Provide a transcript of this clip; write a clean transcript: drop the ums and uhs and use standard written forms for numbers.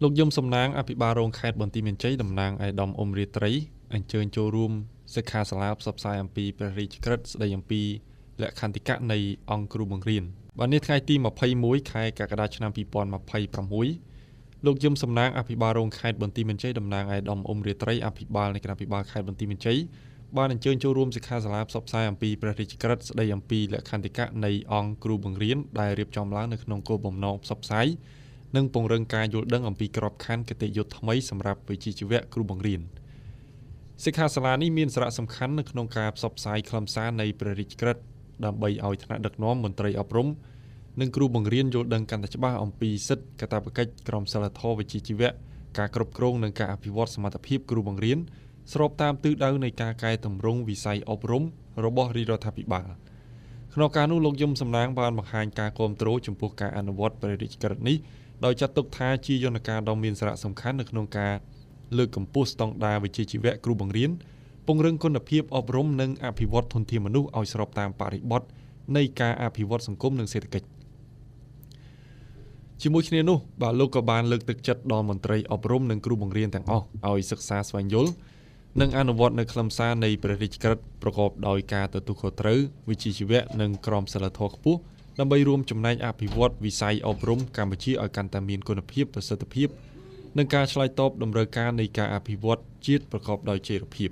លោកយមសំណាងអភិបាលរងខេត្តបន្ទាយមានជ័យតំណាងឯកឧត្តមអ៊ុំរាត្រីអញ្ជើញចូលរួមសិក្ខាសាលាផ្សព្វផ្សាយអំពីព្រះរាជក្រឹត្យស្ដីអំពីលក្ខន្តិកៈនៃអង្គគ្រូបង្រៀនបាទនេះថ្ងៃទី21ខែកក្កដាឆ្នាំ2026លោកយមសំណាងអភិបាលរងខេត្តបន្ទាយមានជ័យតំណាងឯកឧត្តមអ៊ុំរាត្រីអភិបាលនៃគណៈអភិបាលខេត្តបន្ទាយមានជ័យបានអញ្ជើញចូលរួមសិក្ខាសាលាផ្សព្វផ្សាយអំពីព្រះរាជក្រឹត្យស្ដីអំពីលក្ខន្តិកៈនៃអង្គគ្រូបង្រៀនដែលរៀបចំឡើងនៅក្នុងគោលបំណងផ្សព្វផ្សាយនិងពង្រឹងការយល់ដឹងអំពីក្របខ័ណ្ឌគតិយុត្តថ្មីសម្រាប់វិជ្ជាជីវៈគ្រូបង្រៀនសិក្ខាសាលានេះមានសារៈសំខាន់នៅក្នុងការផ្សព្វផ្សាយខ្លឹមសារនៃព្រះរាជក្រឹត្យដើម្បីឲ្យថ្នាក់ដឹកនាំមន្ត្រីអប់រំនិងគ្រូបង្រៀនយល់ដឹងកាន់តែច្បាស់អំពីសិទ្ធិកាតព្វកិច្ចក្រមសីលធម៌វិជ្ជាជីវៈការគ្រប់គ្រងនិងការអភិវឌ្ឍសមត្ថភាពគ្រូបង្រៀនស្របតាមទិសដៅនៃការកែតម្រង់វិស័យអប់រំរបស់រាជរដ្ឋាភិបាលក្នុងការនោះលោកយមសំណាងបានបង្ហាញការគាំទ្រចំពោះការអនុវត្តព្រះរាជក្រឹត្យនេះដោយចាត់ទុកថាជាយន្តការដ៏មានសារៈសំខាន់នៅក្នុងការលើកកម្ពស់ស្តង់ដារវិជ្ជាជីវៈគ្រូបង្រៀនពង្រឹងគុណភាពអប់រំនិងអភិវឌ្ឍធនធានមនុស្សឲ្យស្របតាមបរិបទនៃការអភិវឌ្ឍសង្គមនិងសេដ្ឋកិច្ចជាមួយគ្នានោះបាទលោកក៏បានលើកទឹកចិត្តដល់មន្ត្រីអប់រំនិងគ្រូបង្រៀនទាំងអស់ឲ្យសិក្សាស្វែងយល់និងអនុវត្តនៅខ្លឹមសារនៃព្រះរាជក្រឹត្យប្រកបដោយការទទួលខុសត្រូវវិជ្ជាជីវៈនិងក្រមសីលធម៌ខ្ពស់ដើម្បីរួមចំណែកអភិវឌ្ឍវិស័យអប់រំកម្ពុជាឲ្យកាន់តែមានគុណភាពប្រសិទ្ធភាពនិងការឆ្លើយតបតម្រូវការនៃការអភិវឌ្ឍជាតិប្រកបដោយចីរភាព